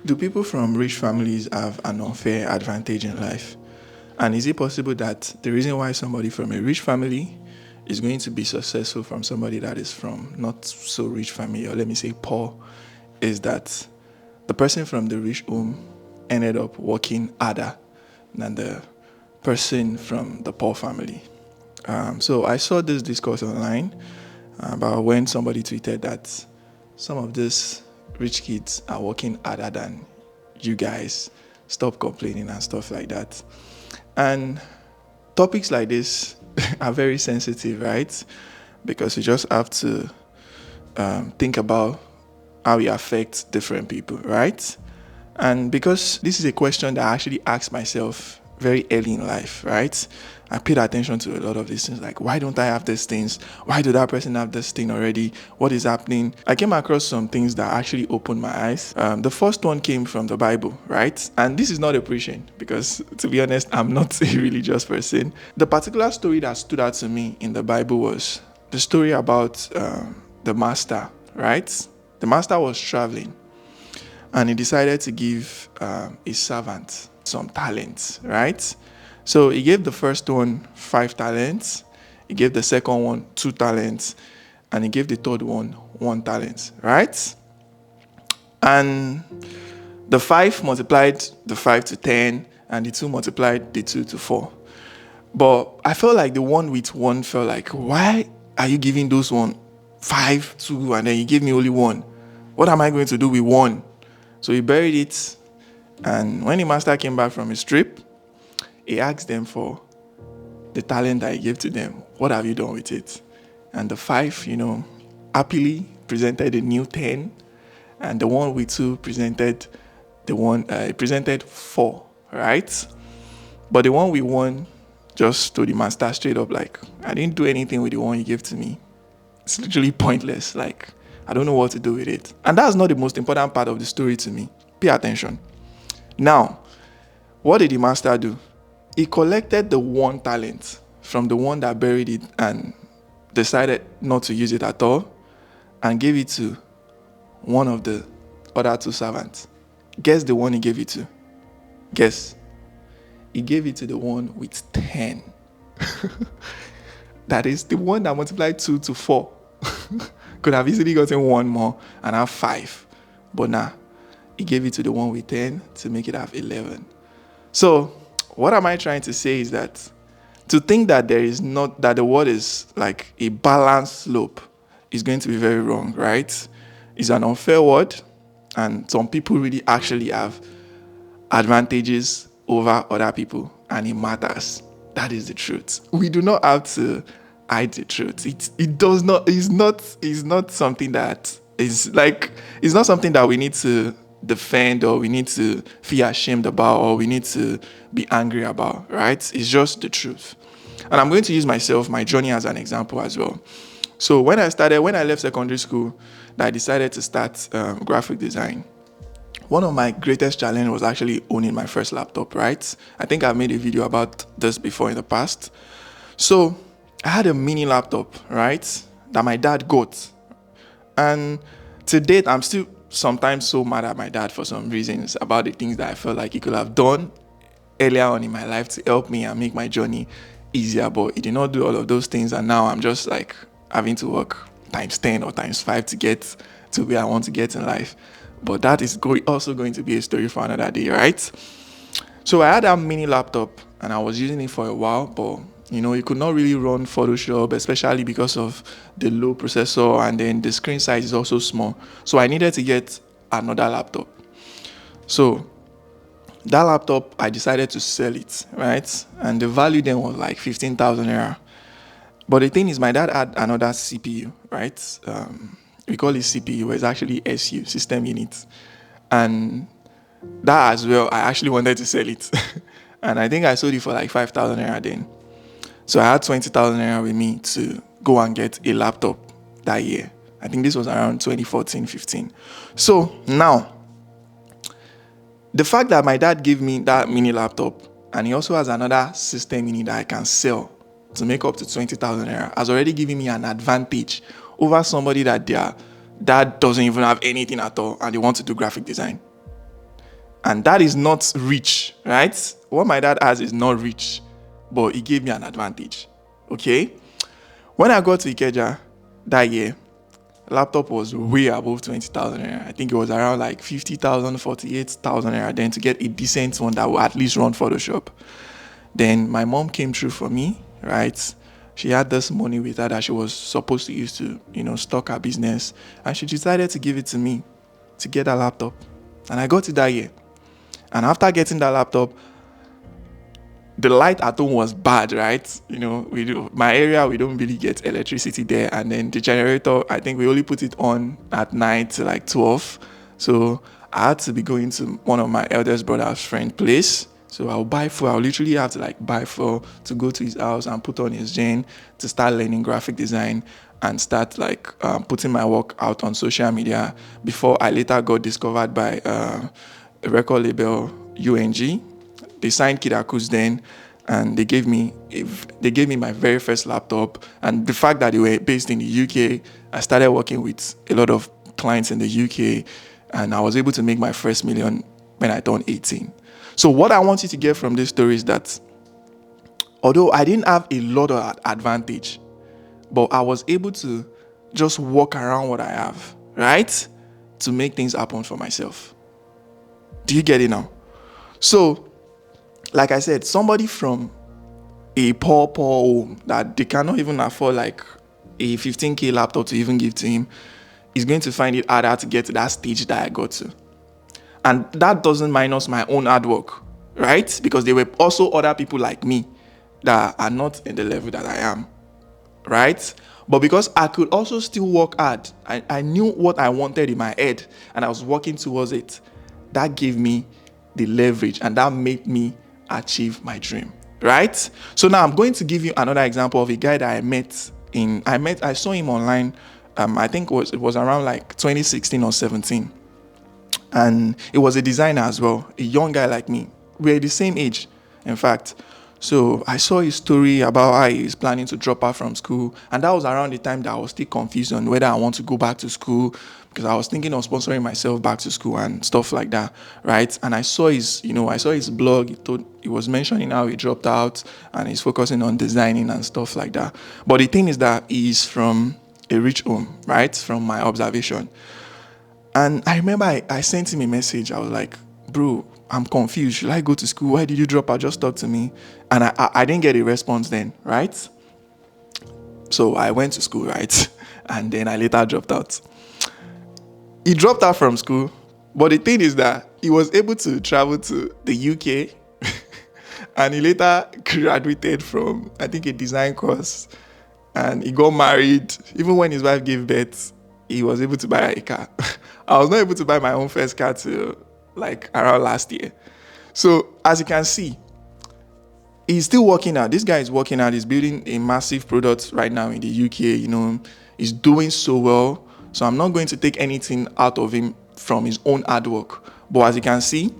Do people from rich families have an unfair advantage in life? And is it possible that the reason why somebody from a rich family is going to be successful from somebody that is from not so rich family, or let me say poor, is that the person from the rich home ended up working harder than the person from the poor family? So I saw this discourse online about when somebody tweeted that some of these rich kids are working harder than you guys. Stop complaining and stuff like that. And topics like this are very sensitive, right? Because you just have to think about how it affects different people, right? And because this is a question that I actually asked myself very early in life, right? I paid attention to a lot of these things, like, why don't I have these things? Why did that person have this thing already? What is happening? I came across some things that actually opened my eyes. The first one came from the Bible, right? And this is not a preaching, because to be honest, I'm not a religious person. The particular story that stood out to me in the Bible was the story about the master, right? The master was traveling and he decided to give his servant some talents, right? So he gave the first one 5 talents, he gave the second one 2 talents, and he gave the third one 1 talent, right? And the 5 multiplied the 5 to 10, and the 2 multiplied the 2 to 4. But I felt like the one with 1 felt like, why are you giving those 5, 2, and then you give me only 1? What am I going to do with 1? So he buried it, and when the master came back from his trip, he asked them for the talent that he gave to them. What have you done with it? And the 5, happily presented a new 10, and the one with 2 presented presented 4, right? But the one with 1 just told the master straight up, like, I didn't do anything with the one you gave to me. It's literally pointless. Like, I don't know what to do with it. And that's not the most important part of the story to me. Pay attention. Now, what did the master do? He collected the 1 talent from the one that buried it and decided not to use it at all, and gave it to one of the other 2 servants. Guess the one he gave it to. Guess. He gave it to the one with 10. That is the one that multiplied 2 to 4. Could have easily gotten 1 more and have 5. But nah, he gave it to the one with 10 to make it have 11. So, what am I trying to say is that to think that that the world is like a balanced slope is going to be very wrong, right? It's an unfair world, and some people really actually have advantages over other people, and it matters. That is the truth. We do not have to hide the truth. It does not. It's not something that is like. It's not something that we need to defend, or we need to feel ashamed about, or we need to be angry about. Right? It's just the truth. And I'm going to use my journey as an example as well. So when I left secondary school, I decided to start graphic design. One of my greatest challenges was actually owning my first laptop, right? I think I've made a video about this before in the past. So I had a mini laptop, right, that my dad got. And to date, I'm still sometimes so mad at my dad for some reasons about the things that I felt like he could have done earlier on in my life to help me and make my journey easier. But he did not do all of those things. And now I'm just like having to work times 10 or times 5 to get to where I want to get in life. But that is also going to be a story for another day, right? So I had that mini laptop and I was using it for a while, but it could not really run Photoshop, especially because of the low processor, and then the screen size is also small. So I needed to get another laptop. So that laptop, I decided to sell it, right? And the value then was like 15,000 naira. But the thing is, my dad had another CPU, right? We call it CPU, but it's actually SU, system unit. And that as well, I actually wanted to sell it. And I think I sold it for like 5,000 naira then. So I had 20,000 naira with me to go and get a laptop that year. I think this was around 2014-15. So now, the fact that my dad gave me that mini laptop, and he also has another system unit that I can sell to make up to 20,000 naira, has already given me an advantage over somebody that their dad doesn't even have anything at all and they want to do graphic design. And that is not rich, right? What my dad has is not rich, but he gave me an advantage. Okay? When I got to Ikeja that year, laptop was way above 20,000 naira. I think it was around like 50,000, 48,000 naira then to get a decent one that will at least run Photoshop. Then my mom came through for me, right? She had this money with her that she was supposed to use to, stock her business. And she decided to give it to me to get a laptop. And I got it that year. And after getting that laptop, the light at home was bad, right? My area, we don't really get electricity there. And then the generator, I think we only put it on at night till like 12. So I had to be going to one of my eldest brother's friend's place. So I'll buy fuel. I'll literally have to buy fuel to go to his house and put on his gen to start learning graphic design and start putting my work out on social media before I later got discovered by a record label UNG. They signed Kid Akus then, and they gave me my very first laptop. And the fact that they were based in the UK, I started working with a lot of clients in the UK, and I was able to make my first million when I turned 18. So what I want you to get from this story is that although I didn't have a lot of advantage, but I was able to just walk around what I have, right? To make things happen for myself. Do you get it now? So, like I said, somebody from a poor home that they cannot even afford like a 15K laptop to even give to him is going to find it harder to get to that stage that I got to. And that doesn't minus my own hard work, right? Because there were also other people like me that are not in the level that I am, right? But because I could also still work hard, I knew what I wanted in my head and I was working towards it. That gave me the leverage and that made me achieve my dream, right? So now I'm going to give you another example of a guy that I saw him online. I think it was around like 2016 or 17. And it was a designer as well, a young guy like me. We're the same age, in fact. So I saw his story about how he's planning to drop out from school. And that was around the time that I was still confused on whether I want to go back to school, because I was thinking of sponsoring myself back to school and stuff like that, right? And I saw his blog. He was mentioning how he dropped out and he's focusing on designing and stuff like that. But the thing is that he's from a rich home, right? From my observation. And I remember I sent him a message. I was like, bro, I'm confused. Should I go to school? Why did you drop out? Just talk to me. And I didn't get a response then, right? So I went to school, right? And then I later dropped out. He dropped out from school. But the thing is that he was able to travel to the UK. And he later graduated from, I think, a design course. And he got married. Even when his wife gave birth, he was able to buy a car. I was not able to buy my own first car till like around last year. So as you can see, he's still working out. This guy is working out. He's building a massive product right now in the UK. He's doing so well. So I'm not going to take anything out of him from his own hard work. But as you can see,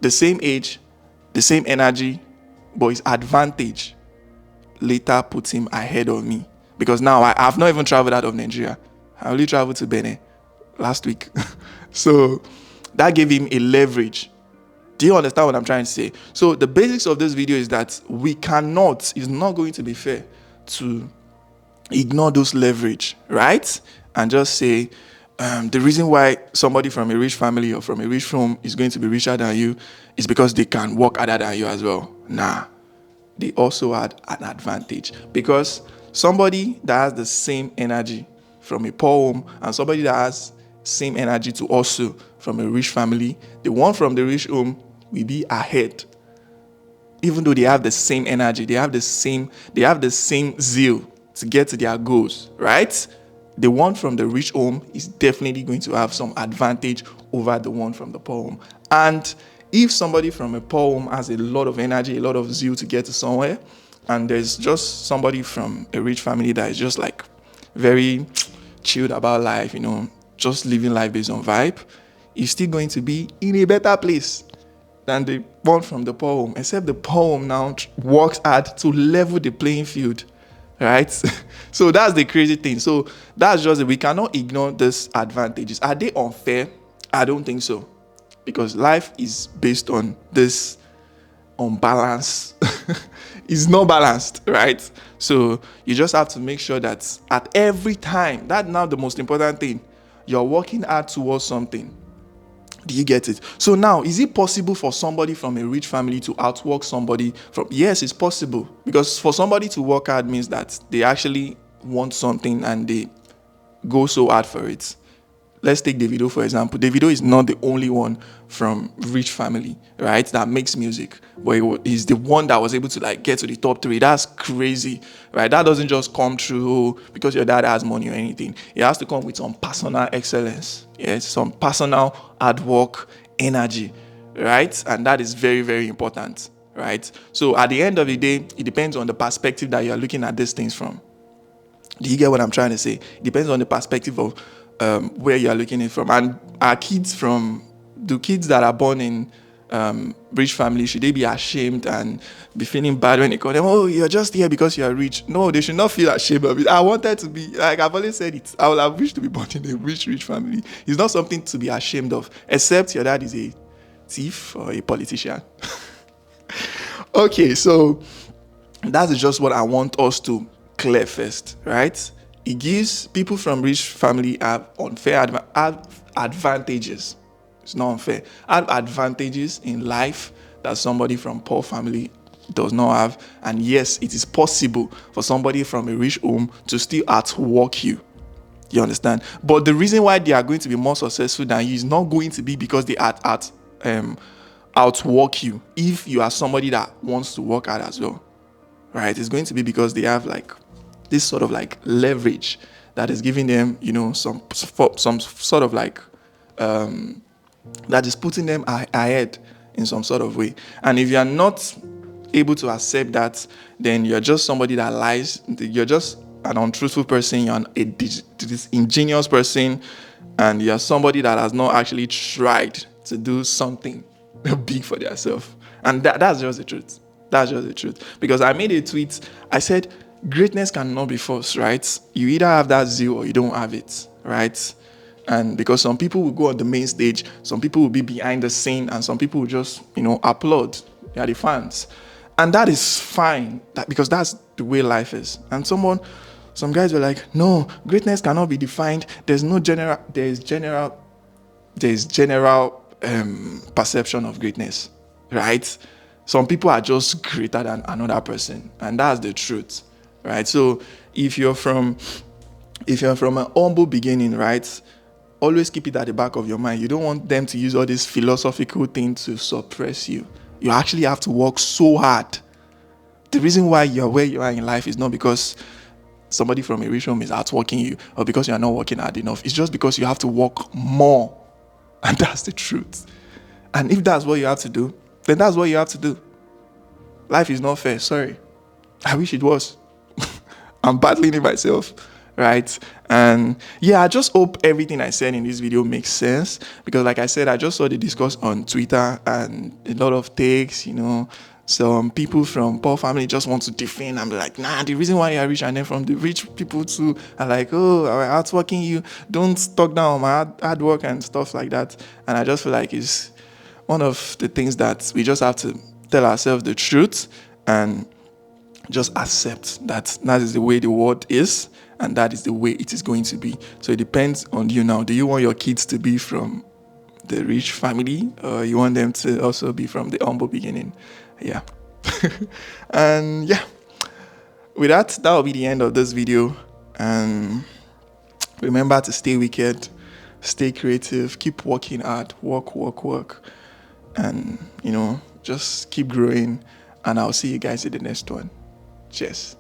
the same age, the same energy, but his advantage later puts him ahead of me. Because now I've not even traveled out of Nigeria. I only traveled to Benin last week. So that gave him a leverage. Do you understand what I'm trying to say? So the basics of this video is that it's not going to be fair to ignore those leverage, right? And just say, the reason why somebody from a rich family or from a rich home is going to be richer than you is because they can work harder than you as well. Nah, they also had an advantage, because somebody that has the same energy from a poor home and somebody that has same energy to also from a rich family, the one from the rich home will be ahead. Even though they have the same energy, they have the same zeal to get to their goals, right? The one from the rich home is definitely going to have some advantage over the one from the poor home. And if somebody from a poor home has a lot of energy, a lot of zeal to get to somewhere, and there's just somebody from a rich family that is just like very chilled about life, just living life based on vibe, is still going to be in a better place than the one from the poor home, except the poor home now works hard to level the playing field, right? So that's the crazy thing. So that's just we cannot ignore these advantages. Are they unfair? I don't think so. because life is based on this unbalance. It's not balanced, right? So you just have to make sure that at every time, that's now the most important thing, you're working hard towards something. Do you get it? So now, is it possible for somebody from a rich family to outwork somebody from? Yes, it's possible, because for somebody to work hard means that they actually want something and they go so hard for it. Let's take Davido for example. Davido is not the only one from rich family, right, that makes music, but he's the one that was able to like get to the top 3. That's crazy, right? That doesn't just come through because your dad has money or anything. It has to come with some personal excellence, yes, some personal hard work, energy, right? And that is very, very important, right? So at the end of the day, it depends on the perspective that you're looking at these things from. Do you get what I'm trying to say? It depends on the perspective of where you're looking at it from. And do kids that are born in rich families, should they be ashamed and be feeling bad when they call them, oh, you're just here because you're rich? No, they should not feel ashamed of it. I wanted to be, like I've always said it, I would have wished to be born in a rich family. It's not something to be ashamed of, except your dad is a thief or a politician. Okay, so that is just what I want us to clear first, right? It gives people from rich family have advantages. It's not unfair. Have advantages in life that somebody from poor family does not have. And yes, it is possible for somebody from a rich home to still outwork you. You understand? But the reason why they are going to be more successful than you is not going to be because they outwork you. If you are somebody that wants to work hard as well, right? It's going to be because they have like this sort of like leverage that is giving them, some sort of like that is putting them ahead in some sort of way. And if you are not able to accept that, then you're just somebody that lies. You're just an untruthful person. You're a disingenuous person, and you're somebody that has not actually tried to do something big for themselves. And that's just the truth. That's just the truth. Because I made a tweet. I said, greatness cannot be forced, right? You either have that zeal or you don't have it, right? And because some people will go on the main stage, some people will be behind the scene, and some people will just, applaud. They are the fans. And that is fine, because that's the way life is. And some guys were like, no, greatness cannot be defined. There's general perception of greatness, right? Some people are just greater than another person, and that's the truth, right? So if you're from an humble beginning, right, always keep it at the back of your mind. You don't want them to use all these philosophical things to suppress you. You actually have to work so hard. The reason why you're where you are in life is not because somebody from a rich home is outworking you or because you're not working hard enough. It's just because you have to work more. And that's the truth. And if that's what you have to do, then that's what you have to do. Life is not fair. Sorry. I wish it was. I'm battling it myself. Right? And yeah, I just hope everything I said in this video makes sense, because like I said, I just saw the discourse on Twitter and a lot of takes, some people from poor family just want to defend. I'm like, nah, the reason why you're rich, and then from the rich people too are like, oh, I'm outworking you, don't talk down on my hard work and stuff like that. And I just feel like it's one of the things that we just have to tell ourselves the truth and just accept that is the way the world is, and that is the way it is going to be. So it depends on you now. Do you want your kids to be from the rich family, or you want them to also be from the humble beginning? Yeah. And yeah, with that will be the end of this video. And remember to stay wicked, stay creative, keep working hard, work, and just keep growing. And I'll see you guys in the next one. Cheers.